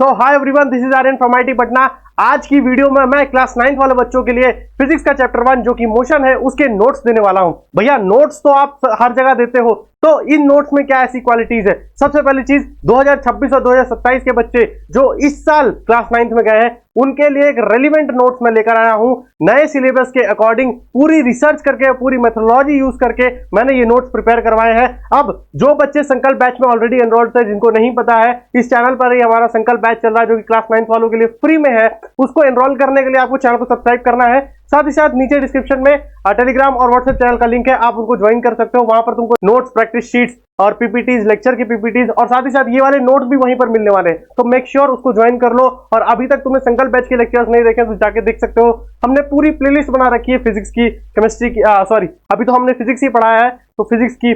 So hi everyone, this is Aryan from IT Patna. आज की video में मैं क्लास 9th वाले बच्चों के लिए फिजिक्स का चैप्टर 1 जो कि मोशन है उसके नोट्स देने वाला हूं। भैया नोट्स तो आप हर जगह देते हो, तो इन नोट्स में क्या ऐसी क्वालिटीज है? सबसे पहली चीज, 2026 और 2027 के बच्चे जो इस साल क्लास 9th में गए हैं उनके लिए एक रेलिवेंट नोट्स में लेकर आया हूं। नए सिलेबस के अकॉर्डिंग पूरी रिसर्च करके, पूरी मेथोडोलॉजी यूज करके मैंने ये नोट्स प्रिपेयर करवाए हैं। अब जो बच्चे संकल्प बैच में ऑलरेडी एनरोल्ड थे, जिनको नहीं पता है, इस चैनल पर ही हमारा संकल्प बैच चल रहा है जो कि क्लास 9th वालों के लिए फ्री में है। उसको एनरोल करने के लिए आपको चैनल को सब्सक्राइब करना है। साथ ही साथ नीचे डिस्क्रिप्शन में टेलीग्राम और व्हाट्सएप चैनल का लिंक है, आप उनको ज्वाइन कर सकते हो। वहां पर तुमको नोट्स, प्रैक्टिस शीट्स और पीपीटीज, लेक्चर की पीपीटीज और साथ ही साथ ये वाले नोट्स भी वहीं पर मिलने वाले हैं। तो मेक श्योर उसको ज्वाइन कर लो। और अभी तक तुमने संकल्प बैच के लेक्चर्स नहीं देखे तो जाके देख सकते हो। हमने पूरी प्लेलिस्ट बना रखी है फिजिक्स की, केमिस्ट्री की, अभी तो हमने फिजिक्स ही पढ़ाया है, तो फिजिक्स की,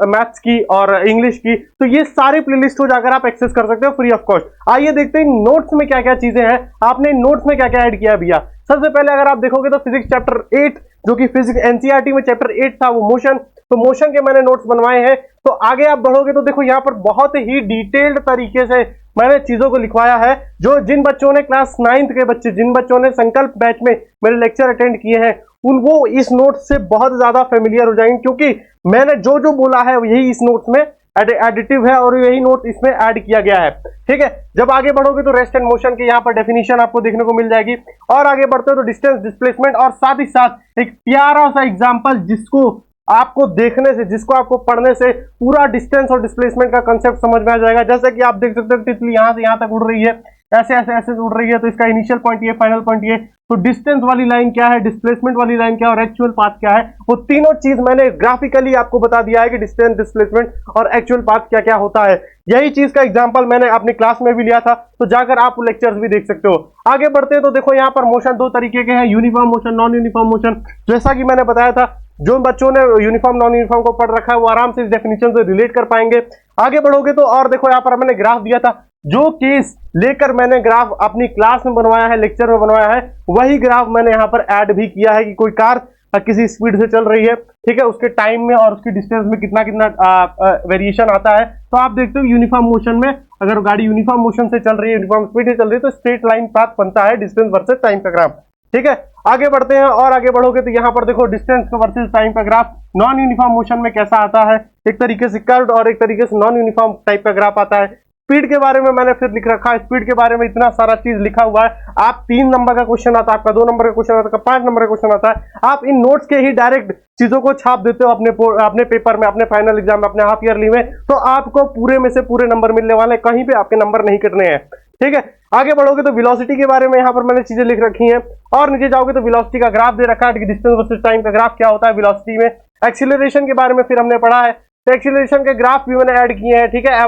मैथ्स की और इंग्लिश की, तो ये सारी प्लेलिस्ट हो जाकर आप एक्सेस कर सकते हो फ्री ऑफ कॉस्ट। आइए देखते हैं नोट्स में क्या क्या चीजें हैं, आपने नोट्स में क्या क्या ऐड किया भैया। सबसे पहले अगर आप देखोगे तो फिजिक्स चैप्टर 8 जो कि फिजिक्स एनसीईआरटी में चैप्टर 8 था, वो मोशन, तो मोशन के मैंने नोट्स बनवाए हैं। तो आगे आप बढ़ोगे तो देखो यहाँ पर बहुत ही डिटेल्ड तरीके से मैंने चीजों को लिखवाया है। जो जिन बच्चों ने क्लास 9th के बच्चे, जिन बच्चों ने संकल्प बैच में मेरे लेक्चर अटेंड किए हैं, वो इस नोट से बहुत ज्यादा फेमिलियर हो जाएंगे, क्योंकि मैंने जो जो बोला है यही इस नोट्स में एडिटिव है और यही नोट इसमें ऐड किया गया है। ठीक है, जब आगे बढ़ोगे तो रेस्ट एंड मोशन की यहाँ पर डेफिनेशन आपको देखने को मिल जाएगी। और आगे बढ़ते हो तो डिस्टेंस, डिस्प्लेसमेंट और साथ ही साथ एक प्यारा सा एग्जांपल जिसको आपको देखने से, जिसको आपको पढ़ने से पूरा डिस्टेंस और डिस्प्लेसमेंट का कंसेप्ट समझ में आ जाएगा। जैसे कि आप देख सकते हो तितली यहाँ से यहाँ तक उड़ रही है, ऐसे ऐसे ऐसे उड़ रही है, तो इसका इनिशियल पॉइंट ये, फाइनल पॉइंट ये। तो डिस्टेंस वाली लाइन क्या है, डिस्प्लेसमेंट वाली लाइन क्या है और एक्चुअल पाथ क्या है, वो तीनों चीज मैंने ग्राफिकली आपको बता दिया है कि डिस्टेंस, डिस्प्लेसमेंट और एक्चुअल पाथ क्या क्या होता है। यही चीज का एग्जांपल मैंने अपनी क्लास में भी लिया था, तो जाकर आप लेक्चर्स भी देख सकते हो। आगे बढ़ते हैं तो देखो यहाँ पर मोशन दो तरीके के हैं, uniform motion, non uniform motion. जैसा कि मैंने बताया था, जो बच्चों ने यूनिफॉर्म नॉन यूनिफॉर्म को पढ़ रखा है वो आराम से इस डेफिनेशन से रिलेट कर पाएंगे। आगे बढ़ोगे तो और देखो यहाँ पर मैंने ग्राफ दिया था, जो केस लेकर मैंने ग्राफ अपनी क्लास में बनवाया है, लेक्चर में बनवाया है, वही ग्राफ मैंने यहाँ पर ऐड भी किया है कि कोई कार किसी स्पीड से चल रही है, ठीक है, उसके टाइम में और उसकी डिस्टेंस में कितना कितना वेरिएशन आता है। तो आप देखते हो यूनिफॉर्म मोशन में अगर गाड़ी यूनिफॉर्म मोशन से चल रही है, यूनिफॉर्म स्पीड से चल रही है, तो स्ट्रेट लाइन पाथ बनता है डिस्टेंस वर्सेस टाइम का ग्राफ। ठीक है, आगे बढ़ते हैं और आगे बढ़ोगे तो यहाँ पर देखो डिस्टेंस वर्सेस टाइम का ग्राफ नॉन यूनिफॉर्म मोशन में कैसा आता है, एक तरीके से कर्व्ड और एक तरीके से नॉन यूनिफॉर्म टाइप का ग्राफ आता है। स्पीड के बारे में मैंने फिर लिख रखा है, स्पीड के बारे में इतना सारा चीज लिखा हुआ है। आप 3 नंबर का क्वेश्चन आता है, आपका 2 नंबर का क्वेश्चन आता है, 5 नंबर का क्वेश्चन आता है, आप इन नोट्स के ही डायरेक्ट चीजों को छाप देते हो अपने पेपर में, अपने फाइनल एग्जाम में, अपने हाफ ईयरली में, तो आपको पूरे में से पूरे नंबर मिलने वाले, कहीं पे आपके नंबर नहीं कटने हैं। ठीक है, आगे बढ़ोगे तो वेलोसिटी के बारे में यहाँ पर मैंने चीजें लिख रखी हैं। और नीचे जाओगे तो वेलोसिटी का ग्राफ दे रखा है कि डिस्टेंस वर्सेस टाइम का ग्राफ क्या होता है वेलोसिटी में। एक्सीलरेशन के बारे में फिर हमने पढ़ा है, तो एक्सीलरेशन के ग्राफ भी मैंने ऐड किए हैं। ठीक है,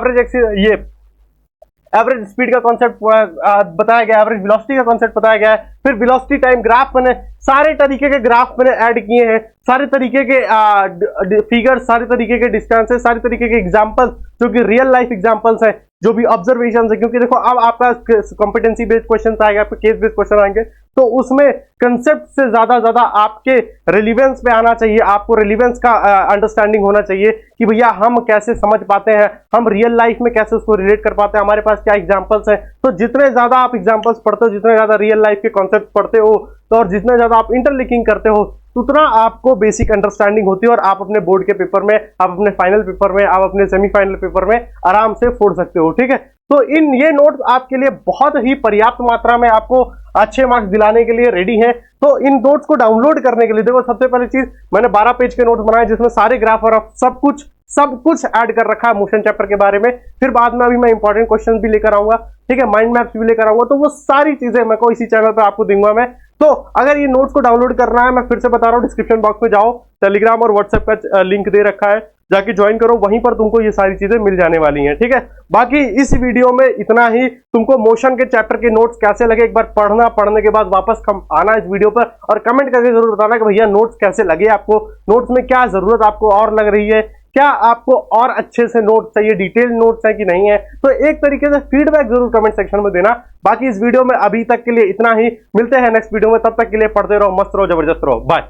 एवरेज स्पीड का कॉन्सेप्ट बताया गया, एवरेज वेलोसिटी का कॉन्सेप्ट बताया गया है। फिर वेलोसिटी टाइम ग्राफ मैंने सारे तरीके के ग्राफ मैंने ऐड किए हैं, सारे तरीके के फिगर्स, सारे तरीके के डिस्टेंसेस, सारे तरीके के एग्जांपल्स जो कि रियल लाइफ एग्जांपल्स हैं, जो भी ऑब्जर्वेशन है। क्योंकि देखो अब आपका कॉम्पिटेंसी बेस्ड क्वेश्चन आएगा, आपके केस बेस्ड क्वेश्चन आएंगे, तो उसमें कंसेप्ट से ज्यादा आपके रिलीवेंस पे आना चाहिए, आपको रिलीवेंस का अंडरस्टैंडिंग होना चाहिए कि भैया हम कैसे समझ पाते हैं, हम रियल लाइफ में कैसे उसको रिलेट कर पाते हैं, हमारे पास क्या एग्जांपल्स हैं। तो जितने ज्यादा आप एग्जांपल्स पढ़ते हो, जितने ज्यादा रियल लाइफ के कॉन्सेप्ट पढ़ते हो, तो और जितने ज्यादा आप इंटरलिंकिंग करते हो, उतना आपको बेसिक अंडरस्टैंडिंग होती है और आप अपने बोर्ड के पेपर में, आप अपने फाइनल पेपर में, आप अपने सेमीफाइनल पेपर में आराम से फोड़ सकते हो। ठीक है, तो ये नोट्स आपके लिए बहुत ही पर्याप्त मात्रा में आपको अच्छे मार्क्स दिलाने के लिए रेडी हैं। तो इन नोट्स को डाउनलोड करने के लिए देखो, सबसे पहली चीज मैंने 12 पेज के नोट्स बनाए जिसमें सारे ग्राफ और सब कुछ ऐड कर रखा है मोशन चैप्टर के बारे में। फिर बाद में अभी मैं इंपॉर्टेंट क्वेश्चन भी लेकर आऊंगा, ठीक है, माइंड मैप्स भी लेकर आऊंगा, तो वो सारी चीजें मैं को इसी चैनल पर आपको दूंगा मैं। तो अगर ये नोट्स को डाउनलोड करना है, मैं फिर से बता रहा हूँ, डिस्क्रिप्शन बॉक्स में जाओ, टेलीग्राम और व्हाट्सएप का लिंक दे रखा है, जाके ज्वाइन करो, वहीं पर तुमको ये सारी चीजें मिल जाने वाली हैं। ठीक है, बाकी इस वीडियो में इतना ही। तुमको मोशन के चैप्टर के नोट्स कैसे लगे, एक बार पढ़ने के बाद वापस आना इस वीडियो पर और कमेंट करके जरूर बताना कि भैया नोट्स कैसे लगे आपको, नोट्स में क्या जरूरत आपको और लग रही है, क्या आपको और अच्छे से नोट्स चाहिए, डिटेल नोट्स है कि नहीं है। तो एक तरीके से फीडबैक जरूर कमेंट सेक्शन में देना। बाकी इस वीडियो में अभी तक के लिए इतना ही, मिलते हैं नेक्स्ट वीडियो में, तब तक के लिए पढ़ते रहो, मस्त रहो, जबरदस्त रहो, बाय।